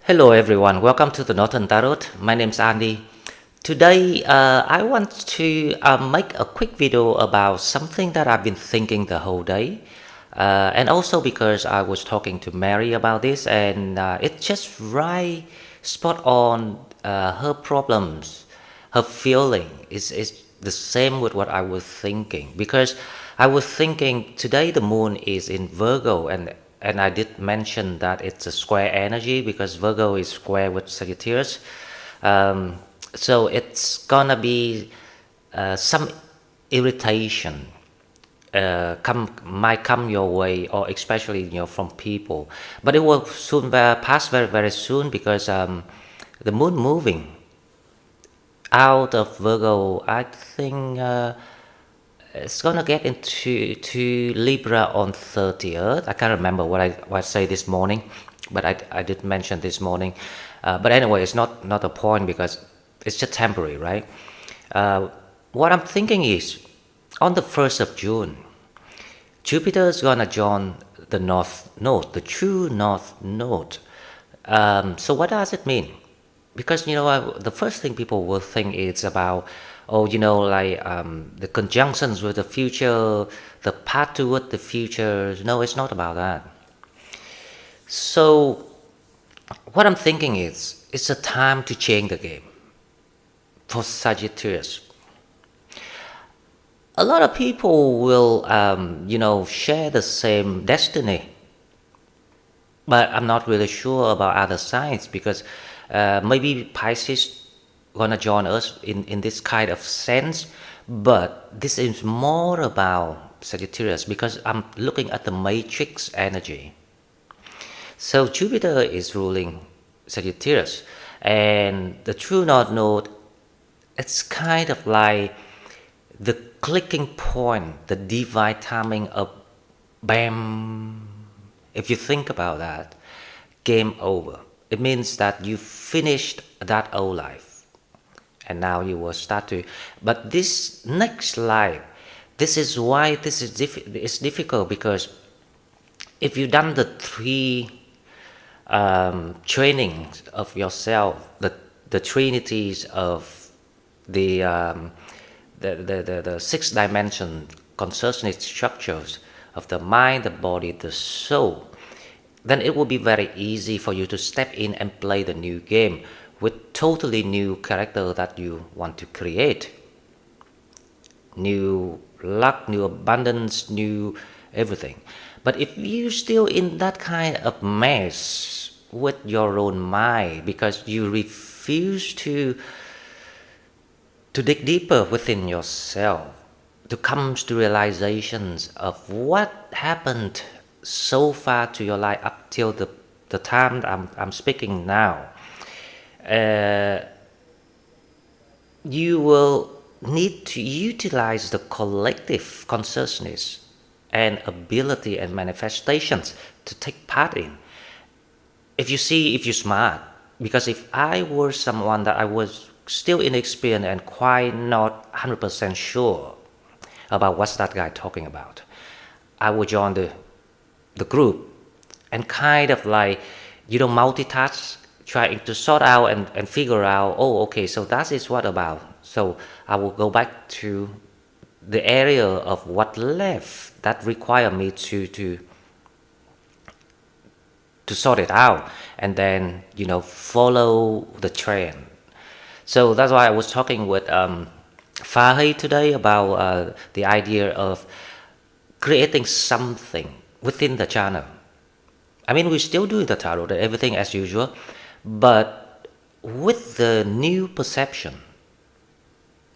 Hello everyone, welcome to the Northern Tarot. My name is Andy. Today I want to make a quick video about something that I've been thinking the whole day. And also because I was talking to Mary about this and it's just right spot on. Her problems, her feeling is the same with what I was thinking, because I was thinking today the moon is in Virgo, and I did mention that it's a square energy because Virgo is square with Sagittarius. So it's gonna be some irritation might come your way, or especially from people, but it will soon pass very soon, because the moon moving out of Virgo, I think it's gonna get into Libra on 30th. I can't remember what I say this morning, but I did mention this morning. But anyway, it's not a point because it's just temporary, right? What I'm thinking is, on the 1st of June, Jupiter is gonna join the North Node, the true North Node. So what does it mean? Because the first thing people will think is about, the conjunctions with the future, the path toward the future. No, it's not about that. So what I'm thinking is, it's a time to change the game for Sagittarius. A lot of people will share the same destiny, but I'm not really sure about other signs, because maybe Pisces gonna join us in this kind of sense, but this is more about Sagittarius because I'm looking at the matrix energy. So Jupiter is ruling Sagittarius, and the true North Node, it's kind of like the clicking point, the divine timing of bam. If you think about that, game over. It means that you finished that old life, and now you will start to. But this next life, this is why this is it's difficult, because if you've done the three trainings of yourself, the trinities of the six dimension consciousness structures of the mind, the body, the soul, then it will be very easy for you to step in and play the new game with totally new character that you want to create. New luck, new abundance, new everything. But if you're still in that kind of mess with your own mind, because you refuse to dig deeper within yourself, to come to realizations of what happened so far to your life up till the time I'm speaking now, you will need to utilize the collective consciousness and ability and manifestations to take part in. If you're smart, because if I were someone that I was still inexperienced and quite not 100% sure about what's that guy talking about, I would join the group and kind of like multitask, trying to sort out and figure out, oh okay, so that is what about. So I will go back to the area of what left that require me to sort it out, and then follow the trend. So that's why I was talking with Fahi today about the idea of creating something within the channel. I mean, we still do the tarot, everything as usual, but with the new perception.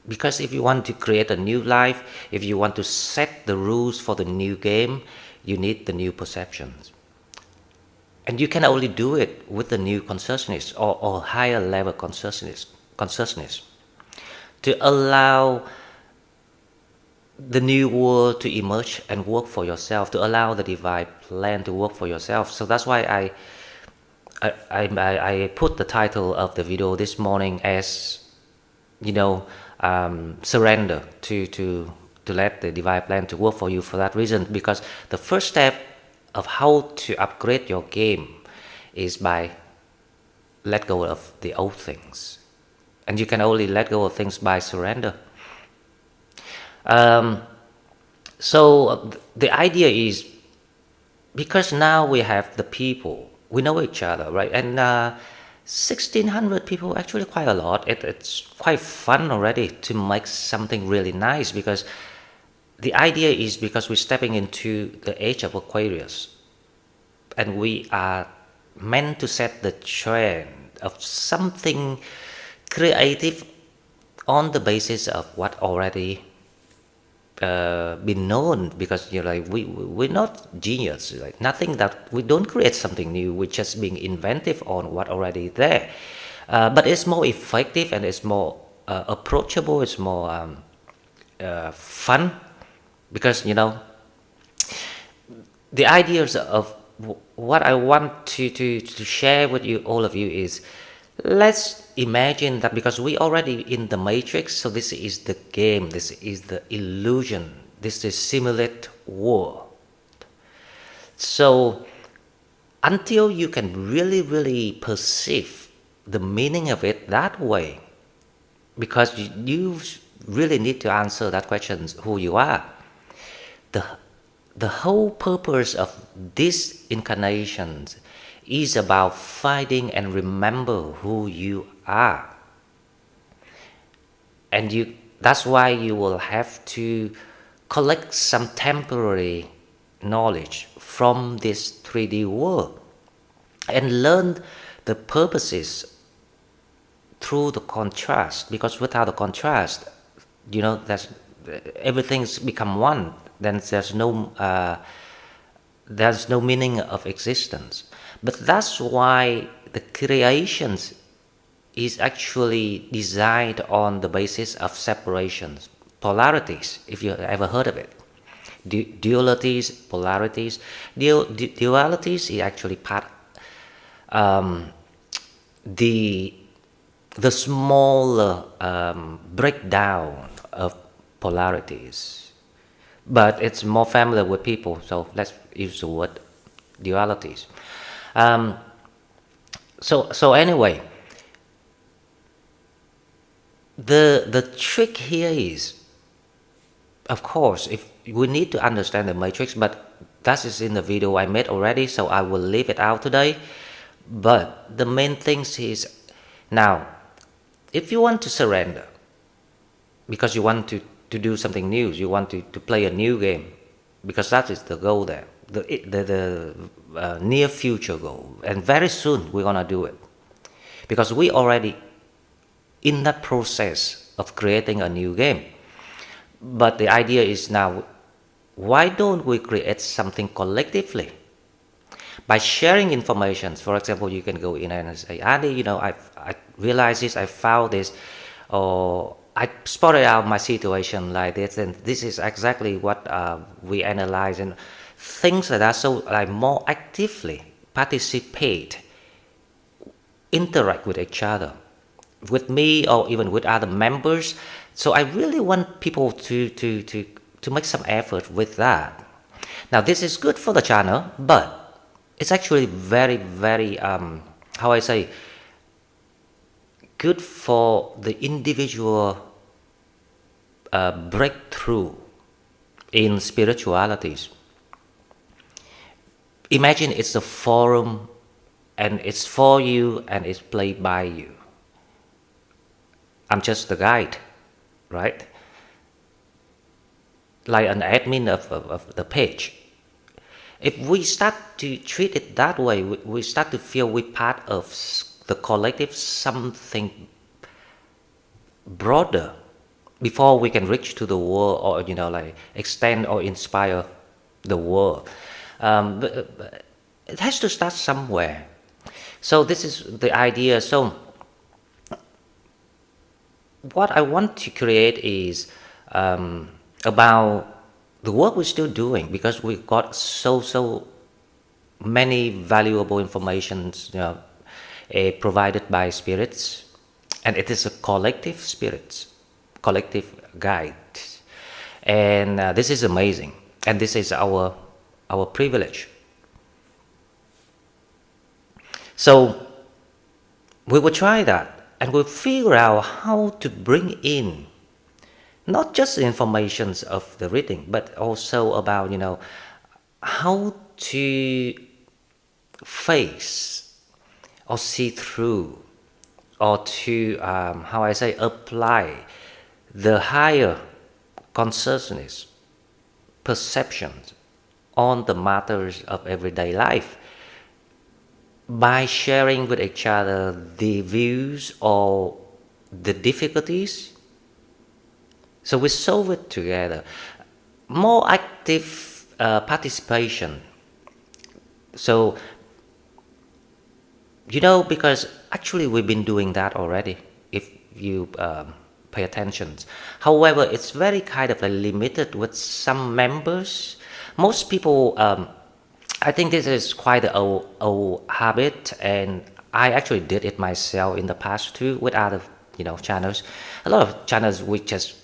Because if you want to create a new life, if you want to set the rules for the new game, you need the new perceptions. And you can only do it with the new consciousness, or higher level consciousness, to allow the new world to emerge and work for yourself, to allow the divine plan to work for yourself. So that's why I put the title of the video this morning as surrender to let the divine plan to work for you, for that reason. Because the first step of how to upgrade your game is by let go of the old things. And you can only let go of things by surrender. So the idea is, because now we have the people, we know each other, right? And 1,600 people, actually quite a lot. It's quite fun already to make something really nice, because the idea is, because we're stepping into the age of Aquarius, and we are meant to set the trend of something creative on the basis of what already been known, because we're not genius, like nothing that we don't create something new, we're just being inventive on what already there, but it's more effective, and it's more approachable, it's more fun, because the ideas of what I want to share with you, all of you, is, let's imagine that because we already in the matrix, so this is the game, this is the illusion, this is simulate world. So until you can really perceive the meaning of it that way, because you really need to answer that question, who you are. The whole purpose of this incarnation is about finding and remember who you are. And that's why you will have to collect some temporary knowledge from this 3D world and learn the purposes through the contrast, because without the contrast, everything's become one. Then there's no meaning of existence. But that's why the creations is actually designed on the basis of separations, polarities, if you ever heard of it. Dualities, polarities. Dualities is actually part the smaller breakdown of polarities. But it's more familiar with people, so let's use the word dualities. So anyway, the trick here is, of course, if we need to understand the matrix, but that is in the video I made already, so I will leave it out today. But the main thing is, now, if you want to surrender, because you want to do something new, you want to play a new game, because that is the goal there, the near future goal, and very soon we're gonna do it, because we already in that process of creating a new game. But the idea is, now, why don't we create something collectively by sharing information? For example, you can go in and say, Adi, I realized this, I found this, or I spotted out my situation like this, and this is exactly what we analyze, and things like that. So more actively participate, interact with each other, with me, or even with other members. So I really want people to make some effort with that. Now, this is good for the channel, but it's actually very, very how I say, good for the individual breakthrough in spiritualities. Imagine it's a forum, and it's for you, and it's played by you. I'm just the guide, right? Like an admin of the page. If we start to treat it that way, we start to feel we're part of the collective, something broader, before we can reach to the world, or extend or inspire the world. But it has to start somewhere. So this is the idea. So what I want to create is about the work we're still doing, because we've got so many valuable informations provided by spirits, and it is a collective spirits, collective guide, and this is amazing, and this is our privilege. So we will try that and we'll figure out how to bring in not just the informations of the reading, but also about, how to face or see through or to, apply the higher consciousness, perceptions on the matters of everyday life by sharing with each other the views or the difficulties. So we solve it together. More active participation. So, because actually we've been doing that already, if you pay attention. However, it's very kind of limited with some members. Most people, I think this is quite an old habit, and I actually did it myself in the past too with other, channels. A lot of channels we just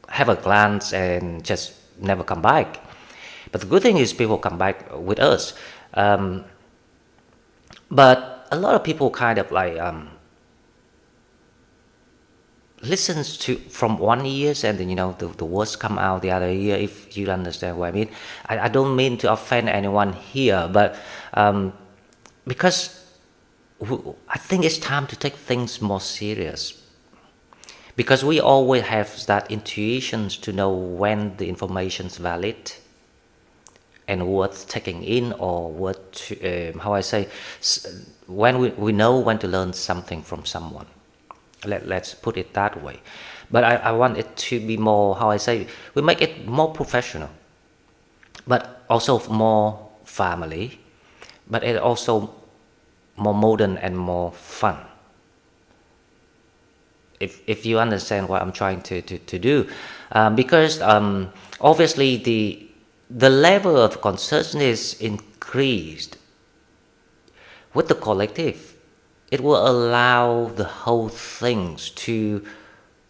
have a glance and just never come back. But the good thing is people come back with us. But a lot of people kind of listens to from one ear, and then the words come out the other ear, if you understand what I mean. I don't mean to offend anyone here, but because I think it's time to take things more serious, because we always have that intuition to know when the information is valid and worth taking in, or worth to, when we know when to learn something from someone. Let's put it that way. But I want it to be more, we make it more professional, but also more family, but it also more modern and more fun. If you understand what I'm trying to do, because obviously the level of consciousness increased with the collective. It will allow the whole things to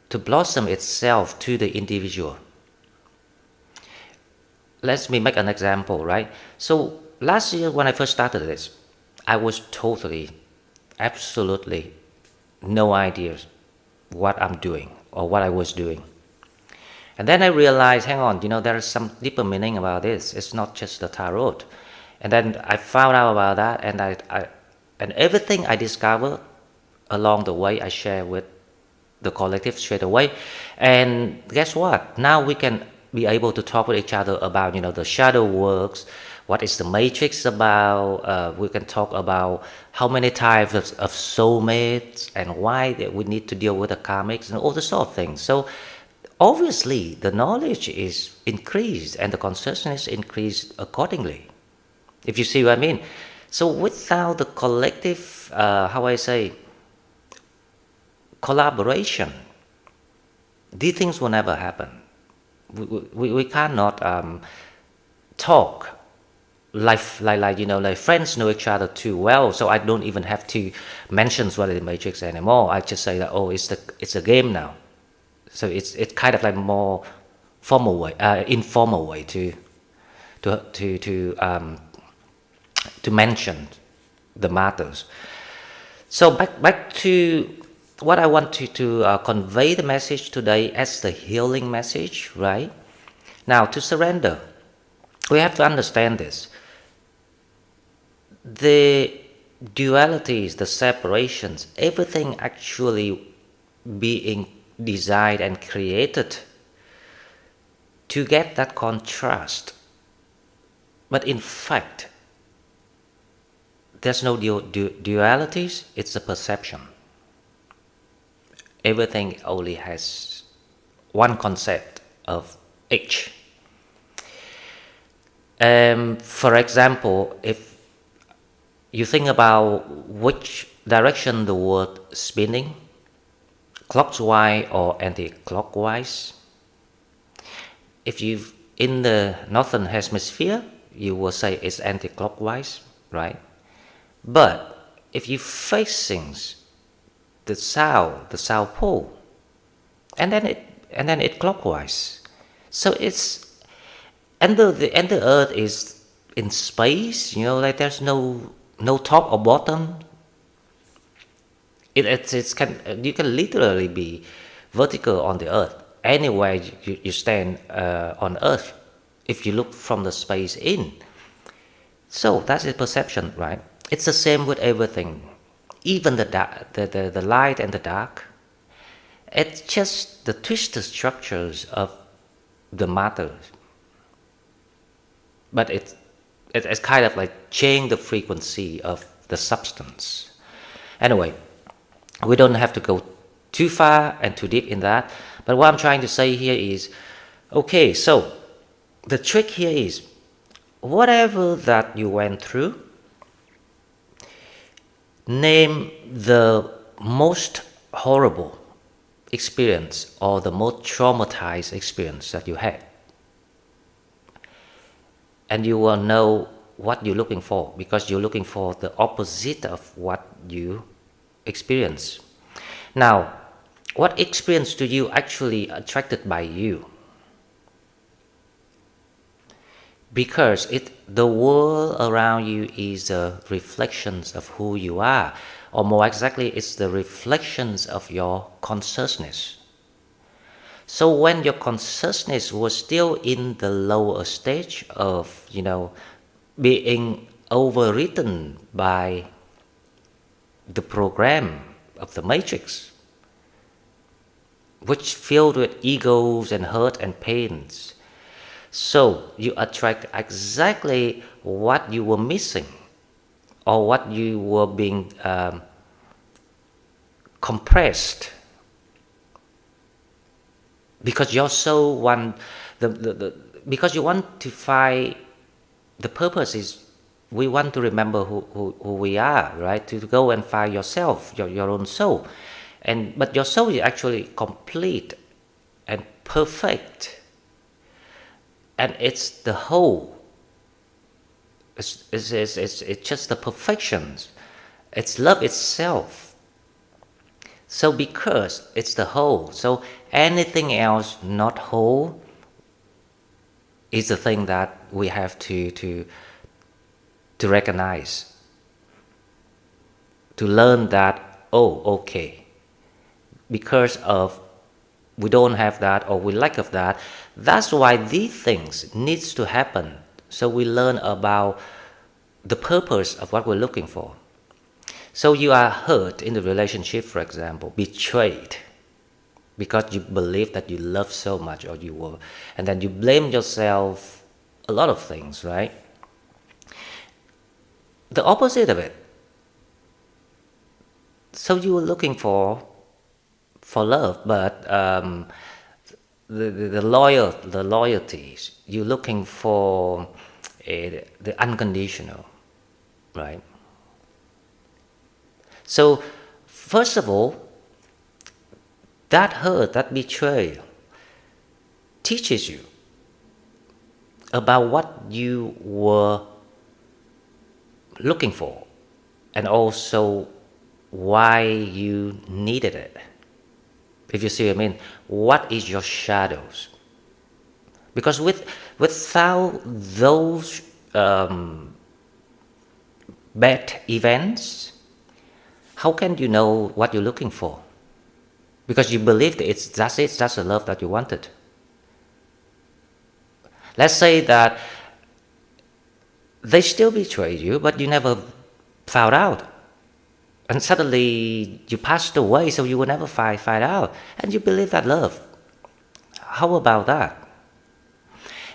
blossom itself to the individual. Let me make an example, right? So last year when I first started this, I was totally, absolutely no idea what I'm doing or what I was doing. And then I realized, hang on, there is some deeper meaning about this. It's not just the tarot. And then I found out about that, and and everything I discovered along the way, I share with the collective straight away. And guess what? Now we can be able to talk with each other about, the shadow works, what is the matrix about. We can talk about how many types of soulmates and why we need to deal with the karmics and all the sort of things. So obviously the knowledge is increased and the consciousness increased accordingly, if you see what I mean. So without the collective, collaboration, these things will never happen. We cannot talk like friends know each other too well. So I don't even have to mention what is the matrix anymore. I just say that, oh, it's a game now. So it's kind of more formal way, informal way to mention the matters. So back to what I want to convey the message today as the healing message, right? Now, to surrender, we have to understand this. The dualities, the separations, everything actually being designed and created to get that contrast. But in fact, there's no dualities, it's a perception. Everything only has one concept of each. For example, if you think about which direction the world is spinning, clockwise or anti-clockwise, if you in the northern hemisphere, you will say it's anti-clockwise, right? But if you facing the south pole, and then it clockwise, so it's and the earth is in space, there's no top or bottom. You can literally be vertical on the earth anywhere you stand on earth if you look from the space in. So that's the perception, right? It's the same with everything, even the light and the dark. It's just the twisted structures of the matter, but it's kind of like change the frequency of the substance. Anyway, we don't have to go too far and too deep in that, but what I'm trying to say here is, okay, so the trick here is, whatever that you went through, name the most horrible experience or the most traumatized experience that you had. And you will know what you're looking for, because you're looking for the opposite of what you experience. Now, what experience do you actually attracted by you? Because the world around you is the reflections of who you are, or more exactly, it's the reflections of your consciousness. So when your consciousness was still in the lower stage of, being overwritten by the program of the matrix, which filled with egos and hurt and pains, so you attract exactly what you were missing, or what you were being compressed, because your soul because you want to find the purpose is, we want to remember who we are, right? To go and find yourself, your own soul, but your soul is actually complete and perfect, and it's the whole. It's just the perfections. It's love itself. So because it's the whole, so anything else not whole is the thing that we have to recognize, to learn that, oh, okay, because of we don't have that, or we lack of that, that's why these things needs to happen. So we learn about the purpose of what we're looking for. So you are hurt in the relationship, for example, betrayed, because you believe that you love so much, or you were, and then you blame yourself a lot of things, right? The opposite of it. So you were looking for love, but the loyalties, you're looking for the unconditional, right? So first of all, that hurt, that betrayal teaches you about what you were looking for, and also why you needed it. If you see what I mean, what is your shadows? Because without those bad events, how can you know what you're looking for? Because you believed that's the love that you wanted. Let's say that they still betrayed you, but you never found out. And suddenly you passed away, so you will never find out. And you believe that love. How about that?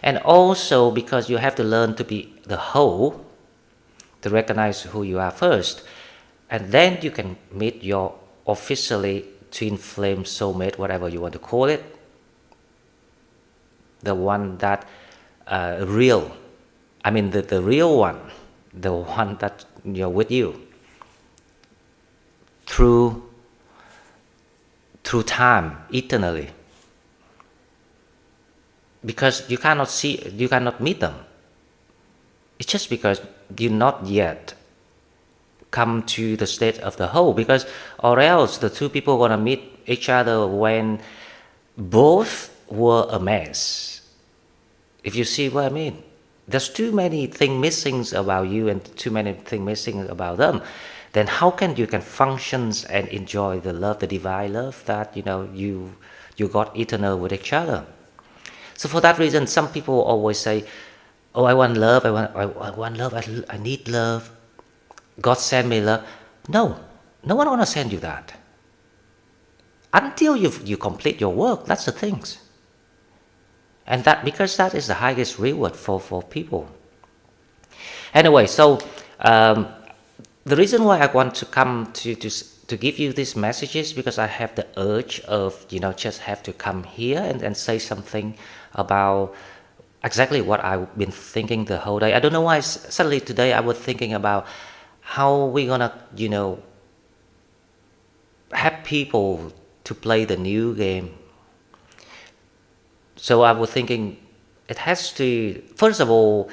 And also because you have to learn to be the whole, to recognize who you are first. And then you can meet your officially twin flame soulmate, whatever you want to call it. The one that the real one, the one that with you through time, eternally. Because you cannot meet them. It's just because you not yet come to the state of the whole, because or else the two people gonna meet each other when both were a mess. If you see what I mean, there's too many things missing about you and too many things missing about them. then how can you can function and enjoy the love, the divine love that you got eternal with each other. So for that reason, some people always say, "Oh, I want love. I want love. I need love. God send me love." No, no one gonna send you that until you complete your work. That's the things, and that because that is the highest reward for people. Anyway, so the reason why I want to come to give you these messages because I have the urge of just have to come here and say something about exactly what I've been thinking the whole day. I don't know why suddenly today I was thinking about how we gonna have people to play the new game. So I was thinking it has to, first of all,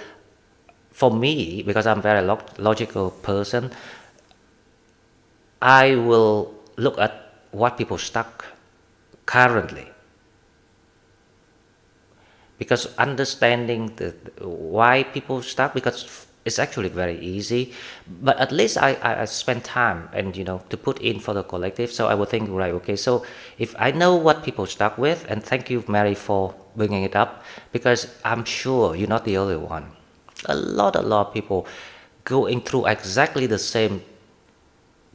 for me, because I'm a very logical person, I will look at what people stuck currently. Because understanding why people stuck, because it's actually very easy, but at least I spend time and to put in for the collective. So I would think, right, okay, so if I know what people stuck with, and thank you, Mary, for bringing it up, because I'm sure you're not the only one. A lot of people going through exactly the same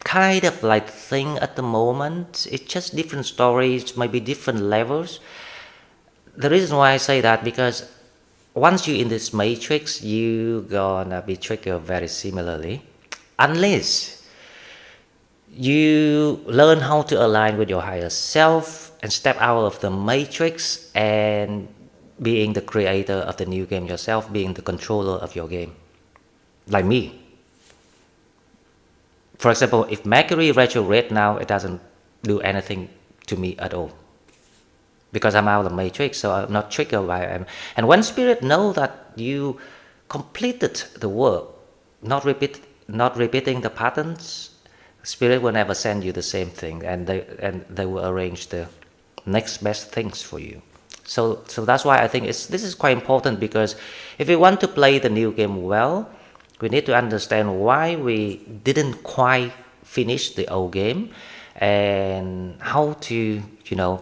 kind of like thing at the moment. It's just different stories, maybe different levels. The reason why I say that, because once you're in this matrix, you're gonna be triggered very similarly, unless you learn how to align with your higher self and step out of the matrix and being the creator of the new game yourself, being the controller of your game, like me. For example, if Mercury retrograde now, it doesn't do anything to me at all, because I'm out of the matrix, so I'm not triggered by it. And when spirit know that you completed the work, not repeating the patterns, spirit will never send you the same thing, and they will arrange the next best things for you. So that's why I think this is quite important, because if we want to play the new game well, we need to understand why we didn't quite finish the old game, and how to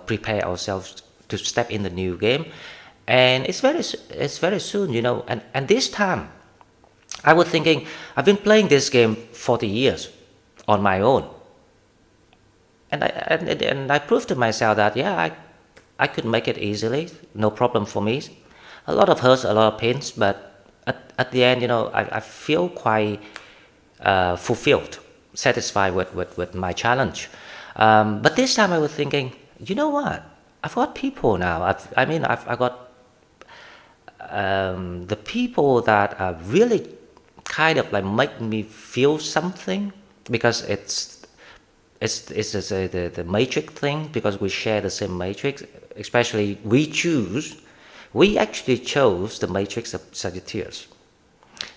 prepare ourselves to step in the new game. And it's very soon, and this time I was thinking, I've been playing this game 40 years on my own, and I proved to myself that I could make it easily, no problem for me. A lot of hurts, a lot of pains, but at the end, I feel quite fulfilled, satisfied with my challenge. But this time I was thinking, you know what? I've got people now. I've got the people that are really kind of like make me feel something, because it's the matrix thing, because we share the same matrix. Especially we actually chose the matrix of Sagittarius.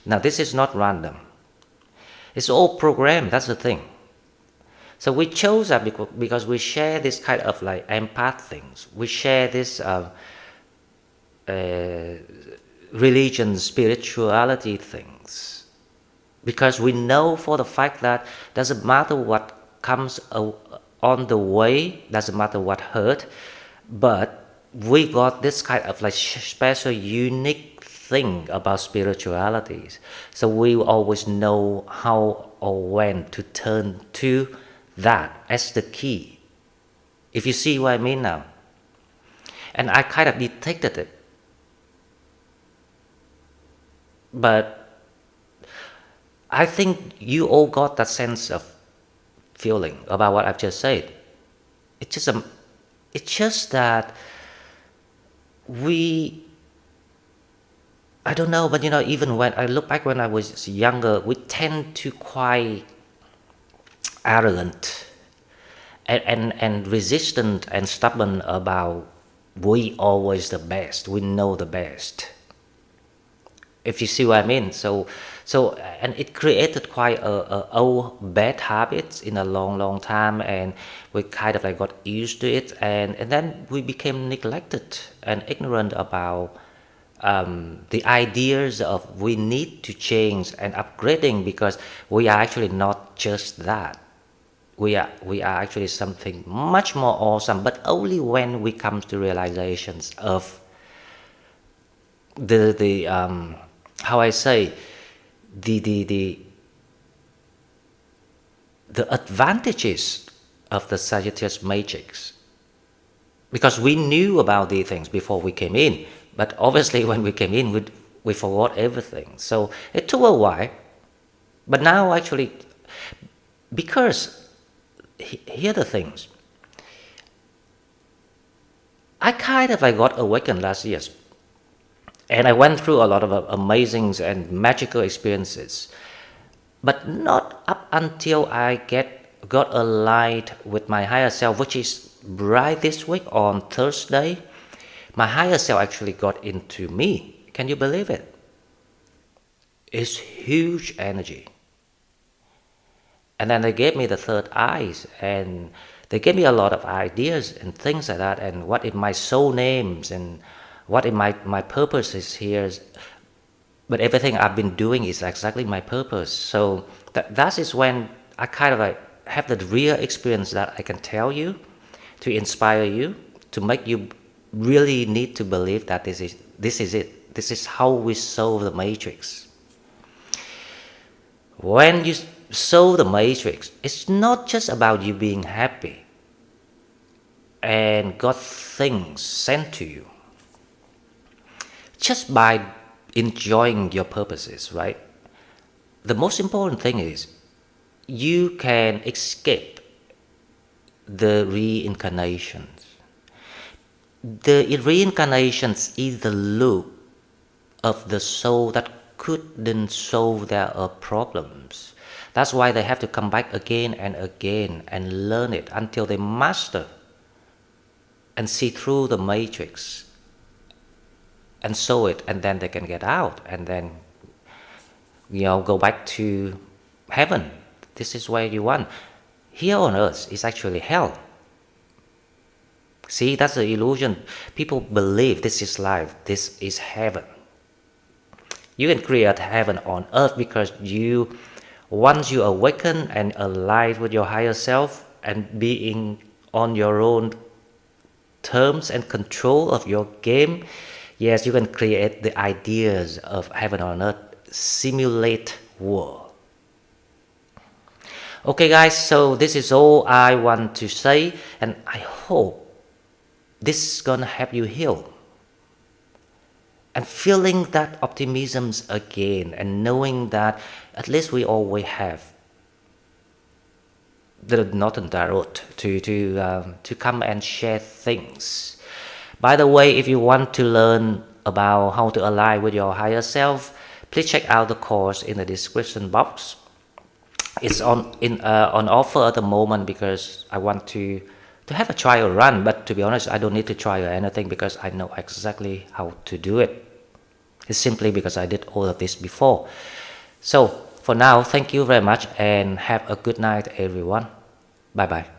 Now this is not random. It's all programmed. That's the thing. So we chose that because we share this kind of like empath things. We share this religion, spirituality things, because we know for the fact that doesn't matter what comes on the way, doesn't matter what hurt, but we got this kind of like special, unique thing about spiritualities. So we always know how or when to turn to that as the key. If you see what I mean now. And I kind of detected it. But I think you all got that sense of feeling about what I've just said. It's just that I don't know, but even when I look back when I was younger, we tend to quite arrogant and resistant and stubborn about we always the best, we know the best. If you see what I mean. So and it created quite a old bad habits in a long time, and we kind of like got used to it, and then we became neglected and ignorant about the ideas of we need to change and upgrading, because we are actually not just that. We are actually something much more awesome, but only when we come to realizations of the how I say, the advantages of the Sagittarius matrix, because we knew about these things before we came in, but obviously when we came in, we forgot everything. So it took a while, but now actually, because here are the things, I kind of got awakened last year, and I went through a lot of amazing and magical experiences, but not up until I got aligned with my higher self, which is right this week on Thursday. My higher self actually got into me. Can you believe it? It's huge energy. And then they gave me the third eyes, and they gave me a lot of ideas and things like that, and what in my soul names and what in my purpose is here. But everything I've been doing is exactly my purpose. So that is when I kind of have the real experience that I can tell you, to inspire you, to make you really need to believe that this is it. This is how we solve the matrix. When you solve the matrix, it's not just about you being happy and got things sent to you just by enjoying your purposes, right? The most important thing is you can escape the reincarnations. The reincarnations is the loop of the soul that couldn't solve their problems. That's why they have to come back again and again and learn it until they master and see through the matrix and solve it, and then they can get out and then go back to heaven. This is where you want. Here on earth is actually hell. See, that's the illusion. People believe this is life, this is heaven. You can create heaven on earth because once you awaken and align with your higher self and being on your own terms and control of your game, yes, you can create the ideas of heaven on earth, simulate world. Okay guys, so this is all I want to say, and I hope this is gonna help you heal. And feeling that optimism again, and knowing that at least we always have the Northern Tarot to come and share things. By the way, if you want to learn about how to align with your higher self, please check out the course in the description box. It's on offer at the moment because I want to have a trial run, but to be honest, I don't need to try anything because I know exactly how to do it. It's simply because I did all of this before. So for now, thank you very much and have a good night everyone. Bye bye.